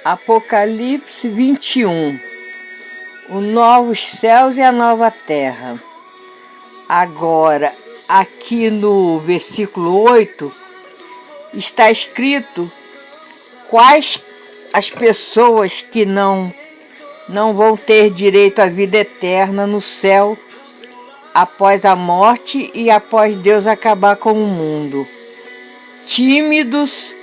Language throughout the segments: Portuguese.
Apocalipse 21. Os novos céus e a nova terra. Agora, aqui no versículo 8, está escrito quais as pessoas que não vão ter direito à vida eterna no céu após a morte e após Deus acabar com o mundo. Tímidos,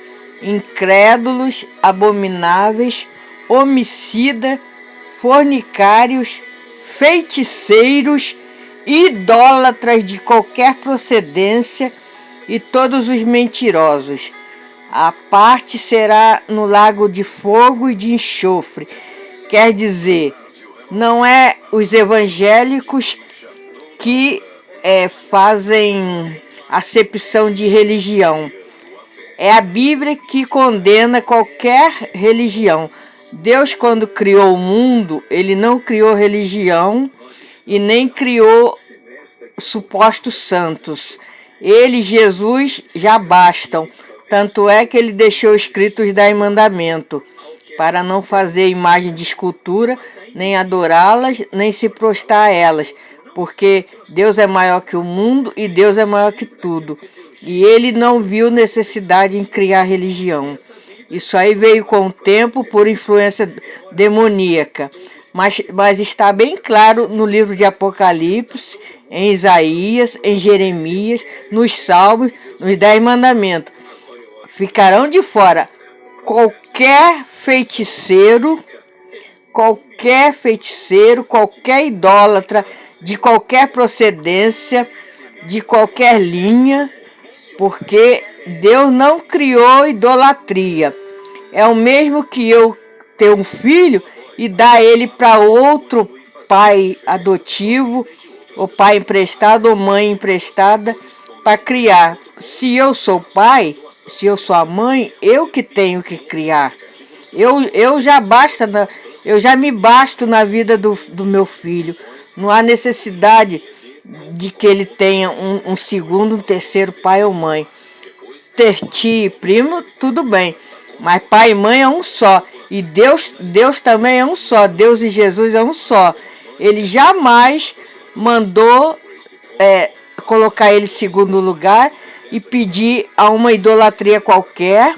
incrédulos, abomináveis, homicidas, fornicários, feiticeiros, idólatras de qualquer procedência e todos os mentirosos. A parte será no lago de fogo e de enxofre. Quer dizer, não é os evangélicos que fazem acepção de religião. É a Bíblia que condena qualquer religião. Deus, quando criou o mundo, ele não criou religião e nem criou supostos santos. Ele, Jesus, já bastam. Tanto é que ele deixou escrito os 10 mandamentos, para não fazer imagem de escultura, nem adorá-las, nem se prostrar a elas, porque Deus é maior que o mundo e Deus é maior que tudo. E ele não viu necessidade em criar religião. Isso aí veio com o tempo por influência demoníaca. Mas está bem claro no livro de Apocalipse, em Isaías, em Jeremias, nos Salmos, nos 10 mandamentos. Ficarão de fora qualquer feiticeiro, qualquer idólatra, de qualquer procedência, de qualquer linha, porque Deus não criou idolatria. É o mesmo que eu ter um filho e dar ele para outro pai adotivo, ou pai emprestado, ou mãe emprestada, para criar. Se eu sou pai, se eu sou a mãe, eu que tenho que criar. Eu já me basto na vida do meu filho. Não há necessidade de que ele tenha um segundo, um terceiro pai ou mãe. Ter tio e primo, tudo bem. Mas pai e mãe é um só. E Deus também é um só. Deus e Jesus é um só. Ele jamais mandou colocar ele em segundo lugar e pedir a uma idolatria qualquer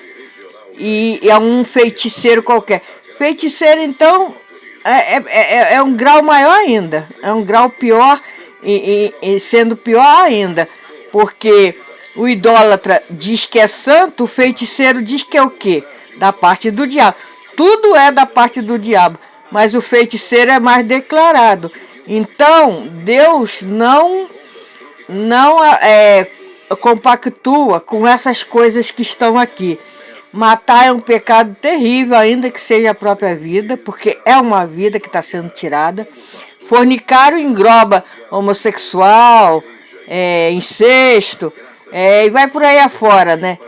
e a um feiticeiro qualquer. Feiticeiro, então, é um grau maior ainda. É um grau pior e sendo pior ainda. Porque o idólatra diz que é santo, o feiticeiro diz que é o quê? Da parte do diabo. Tudo é da parte do diabo, mas o feiticeiro é mais declarado. Então, Deus não compactua com essas coisas que estão aqui. Matar é um pecado terrível, ainda que seja a própria vida, porque é uma vida que está sendo tirada. Fornicário engloba homossexual, incesto, e vai por aí afora, né?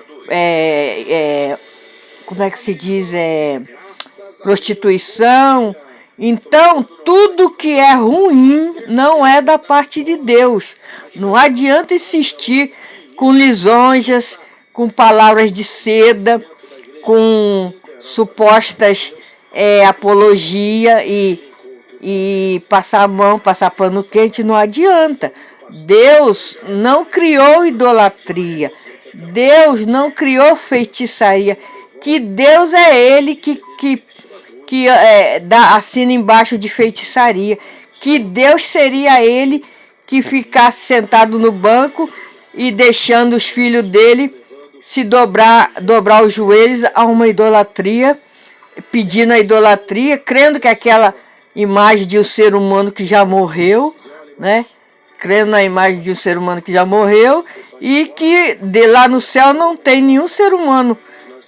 Como é que se diz? Prostituição. Então, tudo que é ruim não é da parte de Deus. Não adianta insistir com lisonjas, com palavras de seda, com supostas apologia e passar a mão, passar pano quente, não adianta. Deus não criou idolatria. Deus não criou feitiçaria. Que Deus é ele que assina embaixo de feitiçaria. Que Deus seria ele que ficasse sentado no banco e deixando os filhos dele se dobrar os joelhos a uma idolatria, pedindo a idolatria, crendo que aquela imagem de um ser humano que já morreu, né? Crendo na imagem de um ser humano que já morreu e que lá no céu não tem nenhum ser humano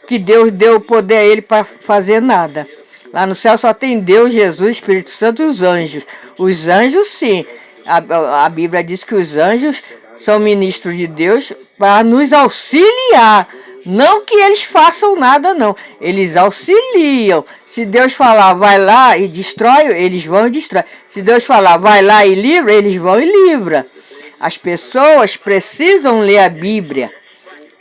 que Deus deu o poder a ele para fazer nada. Lá no céu só tem Deus, Jesus, Espírito Santo e os anjos. Os anjos, sim. A Bíblia diz que os anjos são ministros de Deus para nos auxiliar. Não que eles façam nada, não. Eles auxiliam. Se Deus falar, vai lá e destrói, eles vão e destrói. Se Deus falar, vai lá e livra, eles vão e livra. As pessoas precisam ler a Bíblia,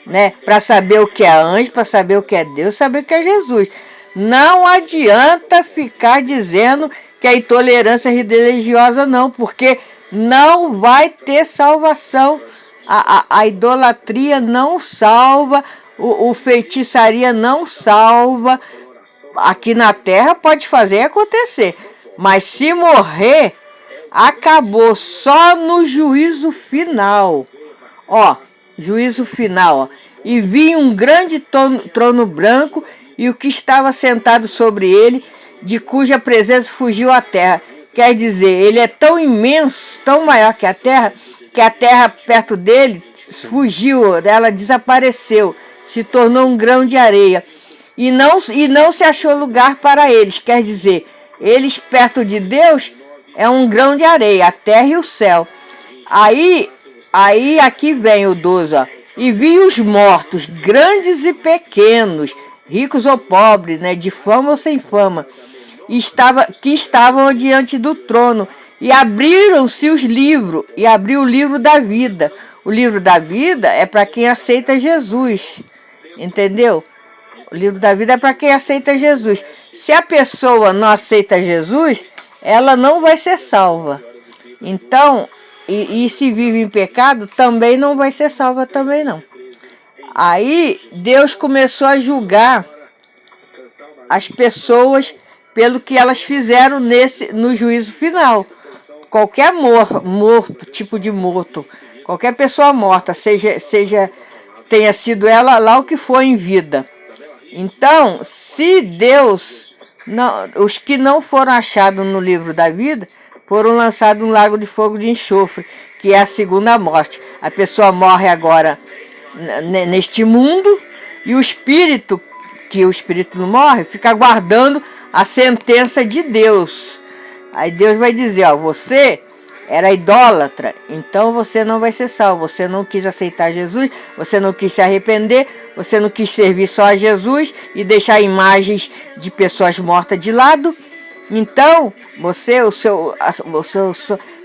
né? Para saber o que é anjo, para saber o que é Deus, saber o que é Jesus. Não adianta ficar dizendo que a intolerância religiosa não, porque não vai ter salvação. A idolatria não salva, o feitiçaria não salva. Aqui na terra pode fazer acontecer, mas se morrer, acabou só no juízo final. Ó, juízo final, ó. E vi um grande trono branco e o que estava sentado sobre ele, de cuja presença fugiu a terra. Quer dizer, ele é tão imenso, tão maior que a terra perto dele fugiu, ela desapareceu, se tornou um grão de areia. E não se achou lugar para eles. Quer dizer, eles perto de Deus é um grão de areia, a terra e o céu. Aí aqui vem o 12, ó. E vi os mortos, grandes e pequenos, ricos ou pobres, né, de fama ou sem fama, que estavam diante do trono. E abriram-se os livros, e abriu o livro da vida. O livro da vida é para quem aceita Jesus, entendeu? O livro da vida é para quem aceita Jesus. Se a pessoa não aceita Jesus, ela não vai ser salva. Então, e se vive em pecado, também não vai ser salva também não. Aí Deus começou a julgar as pessoas pelo que elas fizeram no juízo final. Qualquer morto, tipo de morto, qualquer pessoa morta, tenha sido ela lá o que for em vida. Então, se Deus, os que não foram achados no livro da vida, foram lançados no lago de fogo de enxofre, que é a segunda morte. A pessoa morre agora neste mundo e o espírito não morre, fica aguardando a sentença de Deus. Aí Deus vai dizer, ó, você era idólatra, então você não vai ser salvo. Você não quis aceitar Jesus, você não quis se arrepender, você não quis servir só a Jesus e deixar imagens de pessoas mortas de lado. Então,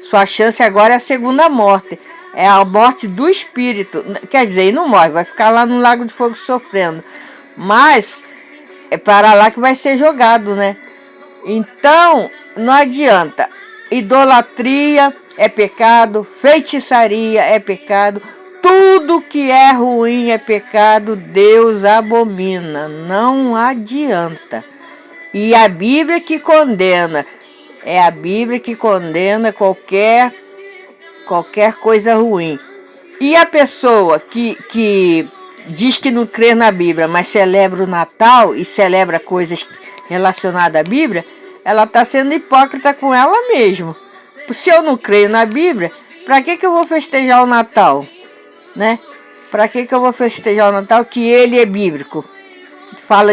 sua chance agora é a segunda morte. É a morte do espírito. Quer dizer, ele não morre, vai ficar lá no lago de fogo sofrendo. Mas é para lá que vai ser jogado, né? Então, não adianta. Idolatria é pecado, feitiçaria é pecado, tudo que é ruim é pecado, Deus abomina. Não adianta. E a Bíblia que condena, é a Bíblia que condena qualquer coisa ruim. E a pessoa que diz que não crê na Bíblia, mas celebra o Natal e celebra coisas relacionadas à Bíblia, ela está sendo hipócrita com ela mesma. Se eu não creio na Bíblia, para que eu vou festejar o Natal? Né? Para que eu vou festejar o Natal que ele é bíblico? Fala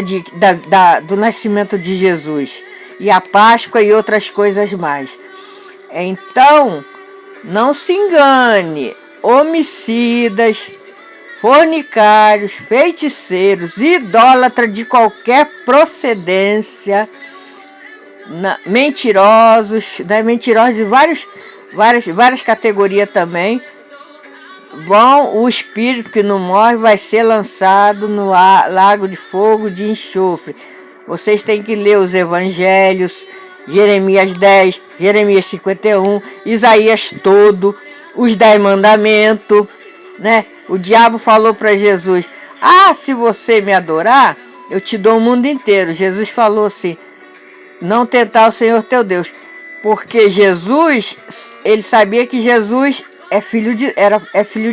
do nascimento de Jesus e a Páscoa e outras coisas mais. Então, não se engane, homicidas, fornicários, feiticeiros, idólatras de qualquer procedência, mentirosos, né? Mentirosos de várias categorias também. Bom, o espírito que não morre vai ser lançado no lago de fogo de enxofre. Vocês têm que ler os evangelhos, Jeremias 10, Jeremias 51, Isaías todo, os 10 mandamentos, né? O diabo falou para Jesus, se você me adorar, eu te dou o mundo inteiro. Jesus falou assim, não tentar o Senhor teu Deus, porque Jesus, ele sabia que Jesus é filho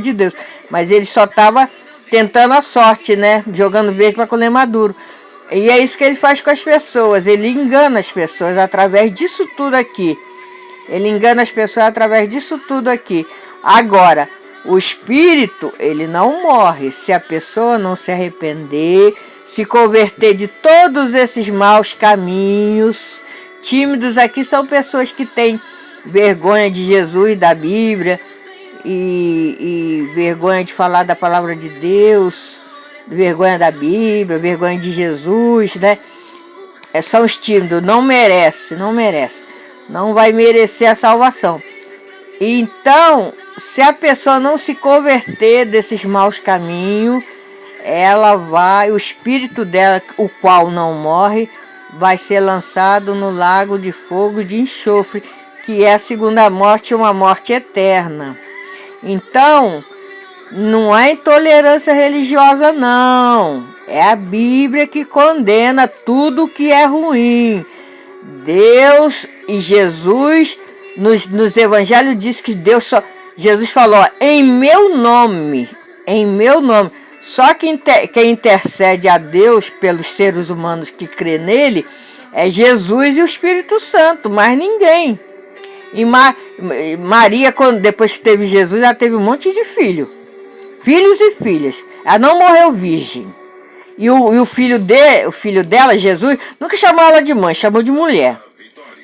de Deus, mas ele só estava tentando a sorte, né? Jogando verde para colher maduro. E é isso que ele faz com as pessoas, ele engana as pessoas através disso tudo aqui. Ele engana as pessoas através disso tudo aqui. Agora, o espírito, ele não morre. Se a pessoa não se arrepender, se converter de todos esses maus caminhos. Tímidos aqui são pessoas que têm vergonha de Jesus, da Bíblia, e vergonha de falar da palavra de Deus, vergonha da Bíblia, vergonha de Jesus, né? São os tímidos, não merece. Não vai merecer a salvação. Então, se a pessoa não se converter desses maus caminhos, o espírito dela, o qual não morre, vai ser lançado no lago de fogo de enxofre, que é a segunda morte, uma morte eterna. Então, não é intolerância religiosa, não. É a Bíblia que condena tudo que é ruim. Deus e Jesus, nos evangelhos, diz que Jesus falou, em meu nome, em meu nome. Só quem intercede a Deus pelos seres humanos que crê nele é Jesus e o Espírito Santo, mais ninguém. E Maria, depois que teve Jesus, ela teve um monte de filhos e filhas. Ela não morreu virgem. E o filho dela, Jesus, nunca chamou ela de mãe, chamou de mulher.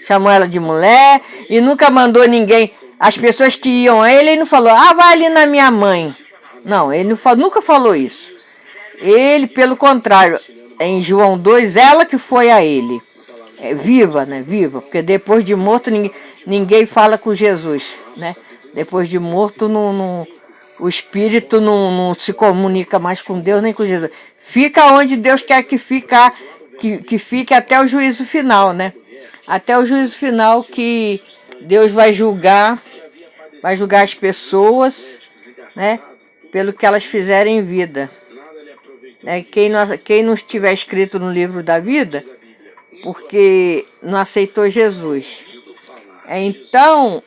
Chamou ela de mulher e nunca mandou ninguém. As pessoas que iam a ele não falou, vai ali na minha mãe. Não, ele nunca falou isso. Ele, pelo contrário, em João 2, ela que foi a ele. Viva, né? Viva. Porque depois de morto, ninguém fala com Jesus, né? Depois de morto, o espírito não se comunica mais com Deus nem com Jesus. Fica onde Deus quer que fique até o juízo final, né? Até o juízo final que Deus vai julgar as pessoas, né? Pelo que elas fizerem em vida. Quem não estiver escrito no livro da vida, porque não aceitou Jesus. Então,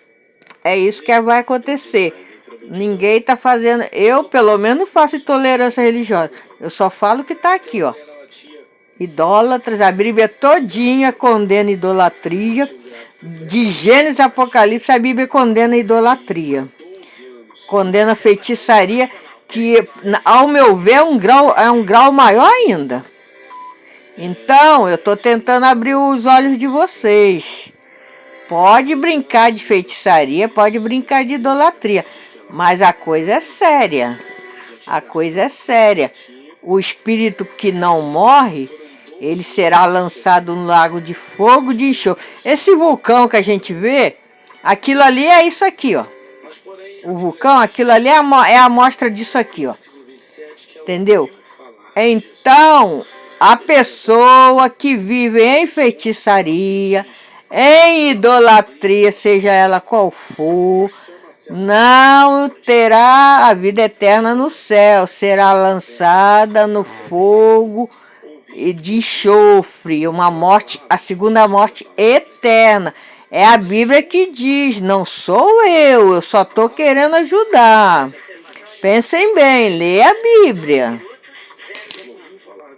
é isso que vai acontecer. Ninguém está fazendo... Eu, pelo menos, não faço intolerância religiosa. Eu só falo que está aqui, ó. Idólatras, a Bíblia todinha condena idolatria. De Gênesis a Apocalipse, a Bíblia condena idolatria. Condena feitiçaria, que, ao meu ver, é um grau maior ainda. Então, eu estou tentando abrir os olhos de vocês. Pode brincar de feitiçaria, pode brincar de idolatria, mas a coisa é séria. A coisa é séria. O espírito que não morre, ele será lançado no lago de fogo de enxofre. Esse vulcão que a gente vê, aquilo ali é isso aqui, ó. O vulcão, aquilo ali é a amostra disso aqui, ó. Entendeu? Então, a pessoa que vive em feitiçaria, em idolatria, seja ela qual for, não terá a vida eterna no céu, será lançada no fogo de enxofre, a segunda morte eterna. É a Bíblia que diz, não sou eu só estou querendo ajudar. Pensem bem, leia a Bíblia.